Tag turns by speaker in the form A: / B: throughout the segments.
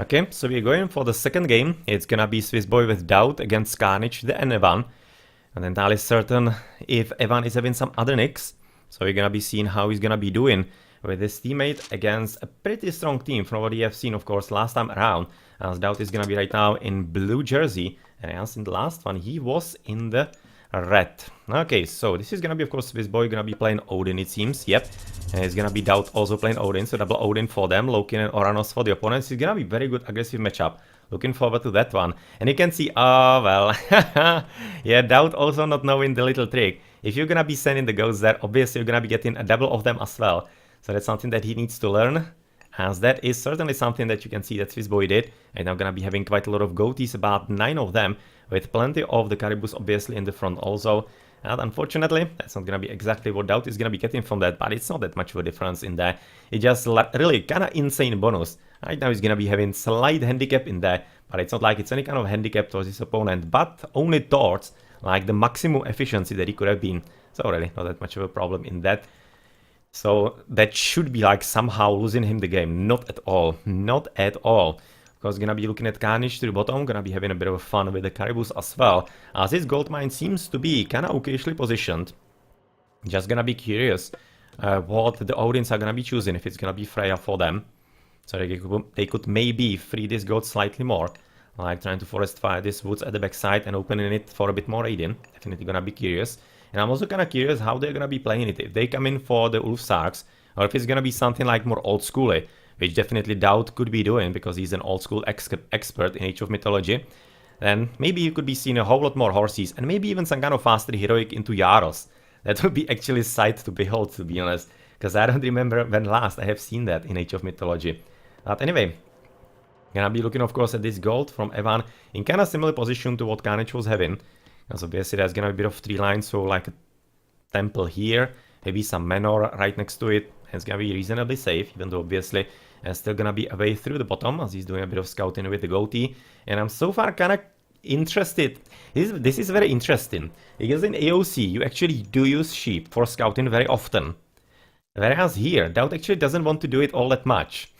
A: Okay, so we're going for the second game. It's gonna be Swiss Boy with DauT against Karnage, the TheEvan. And entirely certain if Evan is having some other nicks. So we're gonna be seeing how he's gonna be doing with his teammate against a pretty strong team from what we have seen, of course, last time around. As DauT is gonna be right now in blue jersey, and as in the last one, he was in the red. Okay, so this is gonna be, of course, Swiss Boy gonna be playing Odin, it seems. Yep, and it's gonna be DauT also playing Odin, so double Odin for them, Loki and Oranos for the opponents. It's gonna be very good aggressive matchup. Looking forward to that one. And you can see, oh, well, yeah, DauT also not knowing the little trick. If you're gonna be sending the ghosts there, obviously you're gonna be getting a double of them as well. So that's something that he needs to learn, as that is certainly something that you can see that Swiss Boy did. And I'm gonna be having quite a lot of goatees, about 9 of them, with plenty of the Caribous obviously in the front also. And unfortunately, that's not gonna be exactly what DauT is gonna be getting from that, but it's not that much of a difference in there. It's just really kinda insane bonus. Right now he's gonna be having slight handicap in there, but it's not like it's any kind of handicap towards his opponent, but only towards like the maximum efficiency that he could have been. So really not that much of a problem in that. So that should be like somehow losing him the game. Not at all. Not at all. Because gonna be looking at Karnage to the bottom, gonna be having a bit of fun with the Caribous as well. As his gold mine seems to be kinda okayly positioned. Just gonna be curious what the Odins are gonna be choosing, if it's gonna be Freya for them. So they could maybe free this goat slightly more. Like trying to forest fire this woods at the backside and opening it for a bit more Odin. Definitely gonna be curious. And I'm also kinda curious how they're gonna be playing it. If they come in for the Ulf Sarks, or if it's gonna be something like more old schooly, which definitely DauT could be doing because he's an old school expert in Age of Mythology. Then maybe you could be seeing a whole lot more horses and maybe even some kind of faster heroic into Yaros. That would be actually a sight to behold, to be honest. Because I don't remember when last I have seen that in Age of Mythology. But anyway, gonna be looking of course at this gold from Evan in kind of similar position to what Karnage was having. Because obviously there's gonna be a bit of 3 lines, so like a temple here, maybe some manor right next to it. It's gonna be reasonably safe, even though obviously still gonna be away through the bottom as he's doing a bit of scouting with the goatee. And I'm so far kinda interested. This is very interesting, because in AoC you actually do use sheep for scouting very often. Whereas here, DauT actually doesn't want to do it all that much.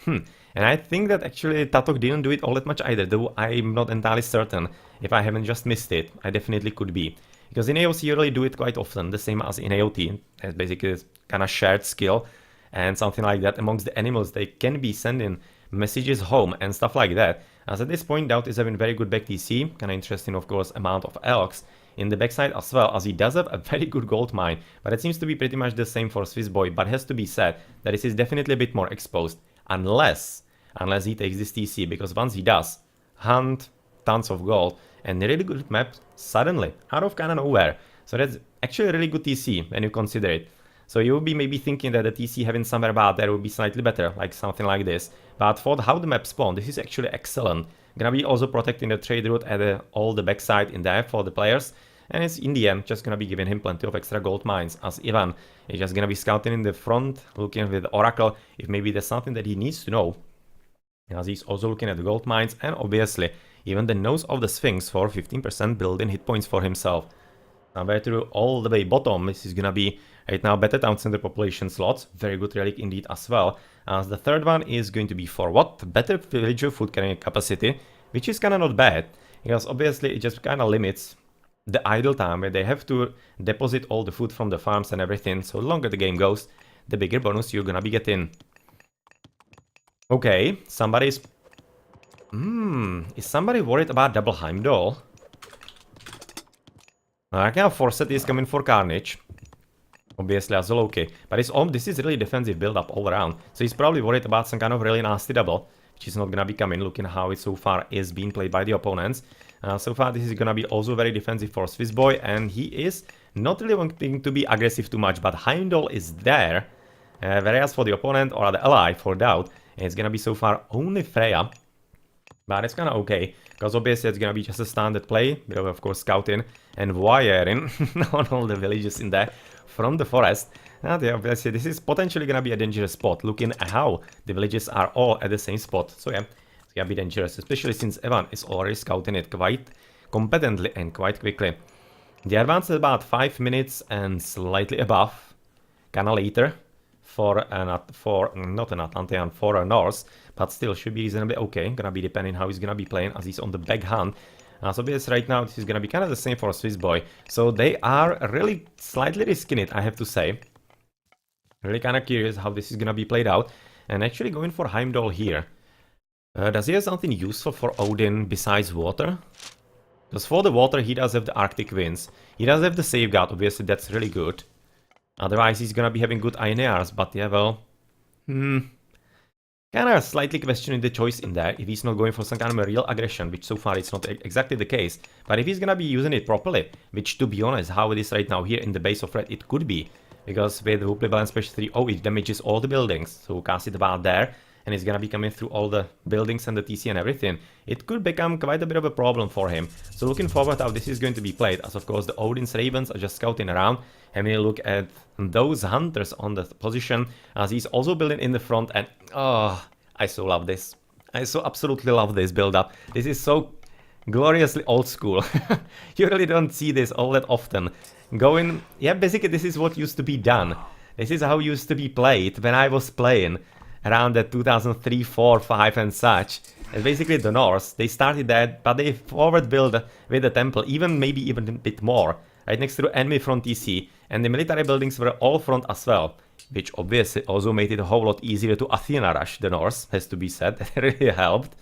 A: And I think that actually Tatok didn't do it all that much either, though I'm not entirely certain if I haven't just missed it. I definitely could be. Because in AoC you really do it quite often, the same as in AoT. It's basically kind of shared skill and something like that amongst the animals. They can be sending messages home and stuff like that. As at this point, DauT is having very good back TC, kind of interesting of course amount of elks in the backside as well, as he does have a very good gold mine, but it seems to be pretty much the same for Swiss Boy, but has to be said that this is definitely a bit more exposed, unless he takes this TC, because once he does, hunt tons of gold and a really good map suddenly, out of kind of nowhere. So that's actually a really good TC when you consider it. So you will be maybe thinking that the TC having somewhere about there would be slightly better, like something like this. But for how the map spawned, this is actually excellent. Gonna be also protecting the trade route at all the backside in there for the players. And it's in the end just gonna be giving him plenty of extra gold mines, as Ivan is just gonna be scouting in the front, looking with Oracle if maybe there's something that he needs to know. As he's also looking at the gold mines and obviously even the nose of the Sphinx for 15% built-in hit points for himself. Somewhere through all the way bottom, this is gonna be right now better town center population slots, very good relic indeed as well. As the third one is going to be for what? Better villager food carrying capacity, which is kinda not bad, because obviously it just kinda limits the idle time where they have to deposit all the food from the farms and everything. So the longer the game goes, the bigger bonus you're gonna be getting. Okay, somebody's... is somebody worried about double Heimdall? I can force it is coming for Karnage. Obviously as a Loki. But this is really defensive build up all around. So he's probably worried about some kind of really nasty double, which is not gonna be coming, looking how it so far is being played by the opponents. So far this is gonna be also very defensive for Swiss Boy, and he is not really wanting to be aggressive too much, but Heimdall is there. Whereas for the opponent, or the ally for DauT, it's gonna be so far only Freya. But it's kinda okay, because obviously it's gonna be just a standard play, bit of course scouting and wiring on all the villages in there from the forest. And yeah, obviously this is potentially gonna be a dangerous spot, looking at how the villages are all at the same spot. So yeah, it's gonna be dangerous, especially since Evan is already scouting it quite competently and quite quickly. The advance is about 5 minutes and slightly above, kinda later for not an Atlantean, for a Norse, but still should be reasonably okay. Gonna be depending how he's gonna be playing, as he's on the back hand. So because right now this is gonna be kind of the same for a Swiss boy. So they are really slightly risking it, I have to say. Really kind of curious how this is gonna be played out. And actually going for Heimdall here. Does he have something useful for Odin besides water? Because for the water he does have the Arctic winds. He does have the safeguard, obviously that's really good. Otherwise he's gonna be having good INARs, but yeah, well... Kinda slightly questioning the choice in there, if he's not going for some kind of a real aggression, which so far it's not exactly the case. But if he's gonna be using it properly, which to be honest, how it is right now here in the base of red, it could be. Because with Voobly balance special 3, oh, it damages all the buildings, so cast it about there. And it's gonna be coming through all the buildings and the TC and everything. It could become quite a bit of a problem for him. So looking forward how this is going to be played, as of course the Odin's Ravens are just scouting around. And we look at those hunters on the position, as he's also building in the front. And oh, I so love this. I so absolutely love this build up. This is so gloriously old school. You really don't see this all that often. Going, yeah, basically this is what used to be done. This is how it used to be played when I was playing. Around the 2003, 4, 5 and such. And basically the Norse, they started that, but they forward build with the temple, maybe even a bit more. Right next to the enemy front TC. And the military buildings were all front as well. Which obviously also made it a whole lot easier to Athena rush the Norse, has to be said. That really helped.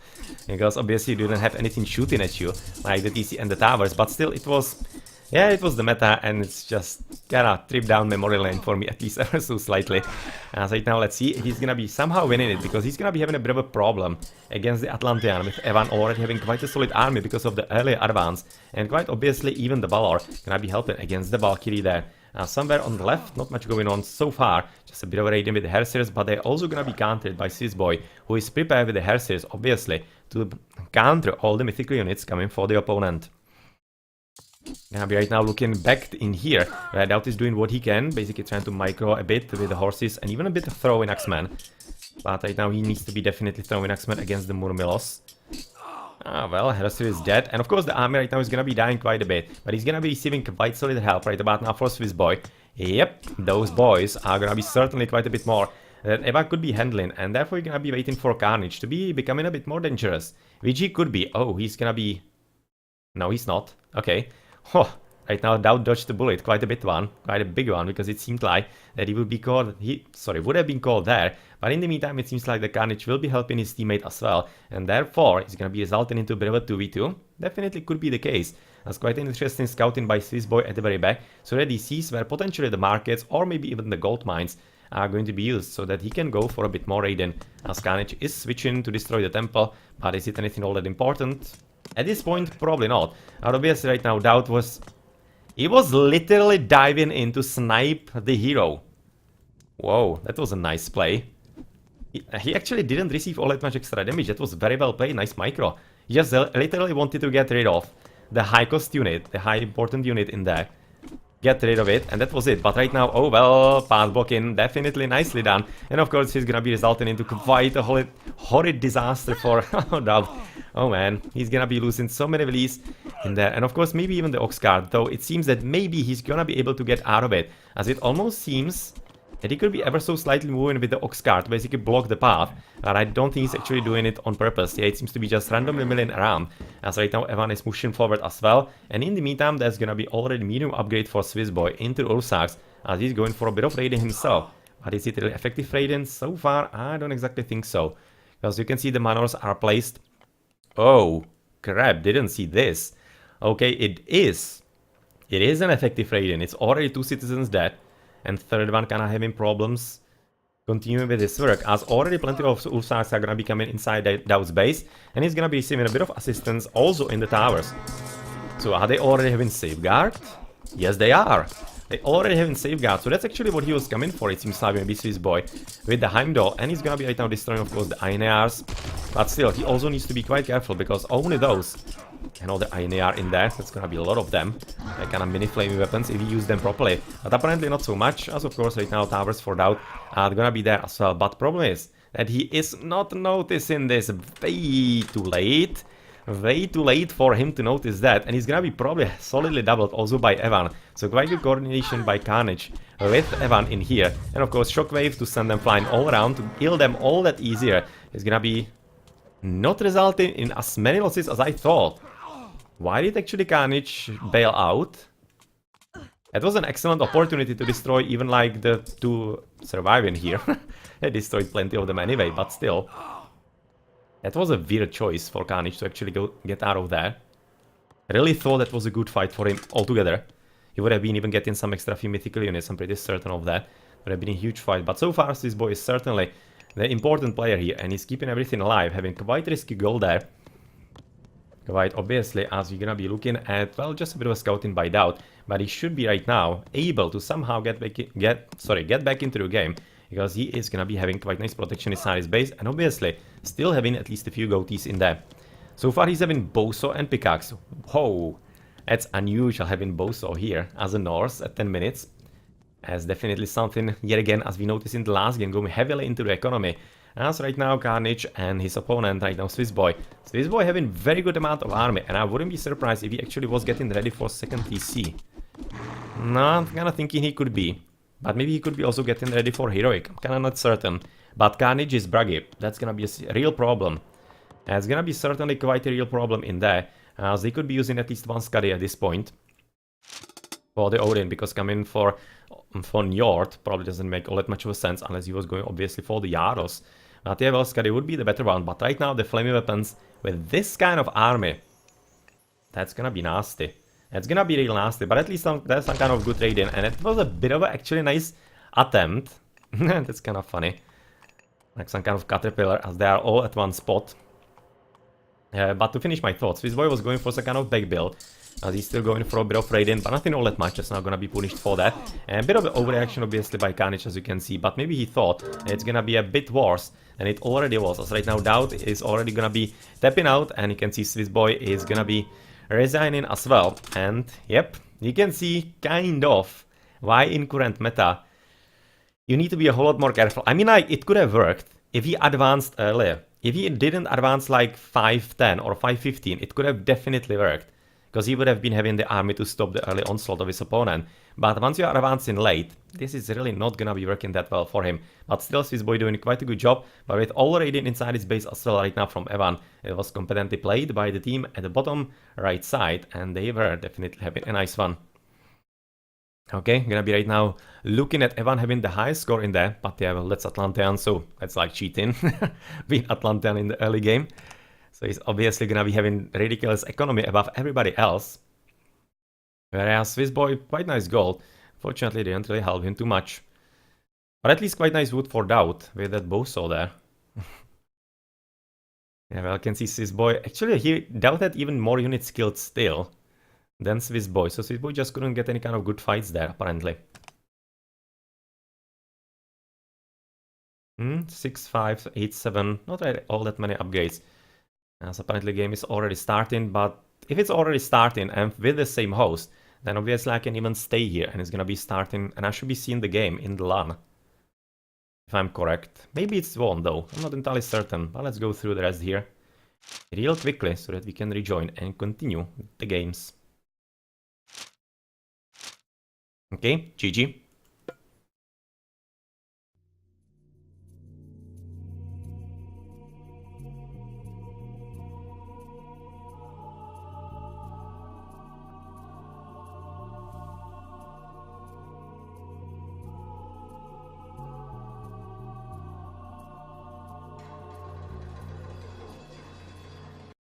A: Because obviously you didn't have anything shooting at you, like the TC and the towers. But still it was... Yeah, it was the meta, and it's just kinda trip down memory lane for me, at least ever so slightly. So right now, let's see if he's gonna be somehow winning it, because he's gonna be having a bit of a problem against the Atlantean, with Evan already having quite a solid army because of the early advance. And quite obviously, even the Balor gonna be helping against the Valkyrie there. Somewhere on the left, not much going on so far, just a bit of a raiding with the Hersiers, but they're also gonna be countered by Swiss Boy, who is prepared with the Hersiers, obviously, to counter all the mythical units coming for the opponent. Gonna be right now looking back in here, where DauT is doing what he can, basically trying to micro a bit with the horses and even a bit of throwing Axeman. But right now he needs to be definitely throwing Axeman against the Murmilos. Well, Hersier is dead, and of course the army right now is gonna be dying quite a bit, but he's gonna be receiving quite solid help right about now for Swiss Boy. Yep, those boys are gonna be certainly quite a bit more that Eva could be handling, and therefore you're gonna be waiting for Karnage to be becoming a bit more dangerous. Which he could be. Oh, he's gonna be... No, he's not. Okay. Oh, right now DauT dodged the bullet, quite a big one, because it seemed like that he would be called, would have been called there, but in the meantime it seems like the Karnage will be helping his teammate as well, and therefore it's gonna be resulting into a bit of a 2v2, definitely could be the case. That's quite an interesting scouting by Swiss Boy at the very back, so that he sees where potentially the markets, or maybe even the gold mines, are going to be used, so that he can go for a bit more raiding, as Karnage is switching to destroy the temple, but is it anything all that important? At this point, probably not. Obviously right now DauT was... He was literally diving in to snipe the hero. Whoa, that was a nice play. He actually didn't receive all that much extra damage. That was very well played, nice micro. He just literally wanted to get rid of the high cost unit, the high important unit in there. Get rid of it, and that was it. But right now, oh well, path blocking, definitely nicely done. And of course, he's gonna be resulting into quite a horrid disaster for DauT. Oh man, he's gonna be losing so many release in there. And of course, maybe even the Ox card, though it seems that maybe he's gonna be able to get out of it, as it almost seems that he could be ever so slightly moving with the Ox card to basically block the path. But I don't think he's actually doing it on purpose. Yeah, it seems to be just randomly milling around. As right now, Evan is pushing forward as well. And in the meantime, there's gonna be already medium upgrade for Swiss Boy into Ursax, as he's going for a bit of raiding himself. But is it really effective raiding? So far, I don't exactly think so. Because you can see the manors are placed. Oh, crap, didn't see this. Okay, it is. It is an effective raiding. It's already 2 citizens dead. And third one kinda having problems continuing with his work, as already plenty of Ursax are gonna be coming inside DauT's base, and he's gonna be receiving a bit of assistance also in the towers. So are they already having safeguard? Yes, they are. They already having safeguard, so that's actually what he was coming for, it seems like, maybe Swiss Boy, with the Heimdall, and he's gonna be right now destroying, of course, the INARs. But still, he also needs to be quite careful, because only those, and all the INAR in there, that's gonna be a lot of them, like kind of mini flaming weapons if you use them properly. But apparently not so much, as of course right now towers for DauT are gonna be there as well. But problem is that he is not noticing this way too late. way too late for him to notice that, and he's gonna be probably solidly doubled also by Evan. So quite good coordination by Karnage with Evan in here. And of course Shockwave to send them flying all around, to kill them all that easier. Is gonna be not resulting in as many losses as I thought. Why did actually Karnage bail out? It was an excellent opportunity to destroy even like the two surviving here. They destroyed plenty of them anyway, but still. That was a weird choice for Karnage to actually get out of there. I really thought that was a good fight for him altogether. He would have been even getting some extra few mythical units, I'm pretty certain of that. Would have been a huge fight, but so far this boy is certainly the important player here, and he's keeping everything alive, having quite risky goal there. Quite obviously, as you're gonna be looking at, well, just a bit of a scouting by DauT, but he should be right now able to somehow get back into the game, because he is gonna be having quite nice protection inside his base, and obviously still having at least a few GOATs in there. So far he's having Boso and Pickaxe. Whoa, that's unusual having Boso here as a Norse at 10 minutes. As definitely something, yet again, as we noticed in the last game, going heavily into the economy. As right now Karnage and his opponent right now Swissboy. Swissboy having very good amount of army, and I wouldn't be surprised if he actually was getting ready for second TC. No, I'm kinda thinking he could be. But maybe he could be also getting ready for heroic, I'm kinda not certain. But Karnage is braggy, that's gonna be a real problem. It's gonna be certainly quite a real problem in there, as they could be using at least one Scuddy at this point. For the Odin, because coming for Njord probably doesn't make all that much of a sense, unless he was going obviously for the Oranos. But yeah, well, Scuddy would be the better one, but right now the flaming weapons with this kind of army, that's gonna be nasty. It's gonna be real nasty, but at least there's some kind of good raiding, and it was a bit of a actually nice attempt. That's kind of funny. Like some kind of caterpillar, as they are all at one spot. But to finish my thoughts, this boy was going for some kind of back build, as he's still going for a bit of raiding, but nothing all that much, it's not gonna be punished for that. And a bit of an overreaction obviously by Karnage, as you can see, but maybe he thought it's gonna be a bit worse than it already was, as right now DauT is already gonna be tapping out, and you can see Swissboy is gonna be resigning as well. And yep, you can see kind of why in current meta you need to be a whole lot more careful. I mean, like, it could have worked if he advanced earlier. If he didn't advance like 5-10 or 5-15, it could have definitely worked. Because he would have been having the army to stop the early onslaught of his opponent. But once you are advancing late, this is really not gonna be working that well for him. But still, Swissboy doing quite a good job. But with all raiding inside his base as well right now from Evan, it was competently played by the team at the bottom right side. And they were definitely having a nice one. Okay, gonna be right now looking at Evan having the highest score in there. But yeah, well, that's Atlantean, so that's like cheating. Being Atlantean in the early game. So he's obviously gonna be having ridiculous economy above everybody else. Whereas Swissboy, quite nice gold. Fortunately, they didn't really help him too much. But at least quite nice wood for DauT with that Boso there. Yeah, well, I can see Swissboy. Actually, here DauT had even more units killed still than Swissboy. So Swissboy just couldn't get any kind of good fights there, apparently. 6, 5, 8, 7. Not really all that many upgrades. As apparently the game is already starting, but if it's already starting and with the same host, then obviously I can even stay here and it's gonna be starting, and I should be seeing the game in the LAN. If I'm correct. Maybe it's one though, I'm not entirely certain, but let's go through the rest here real quickly so that we can rejoin and continue the games. Okay, GG.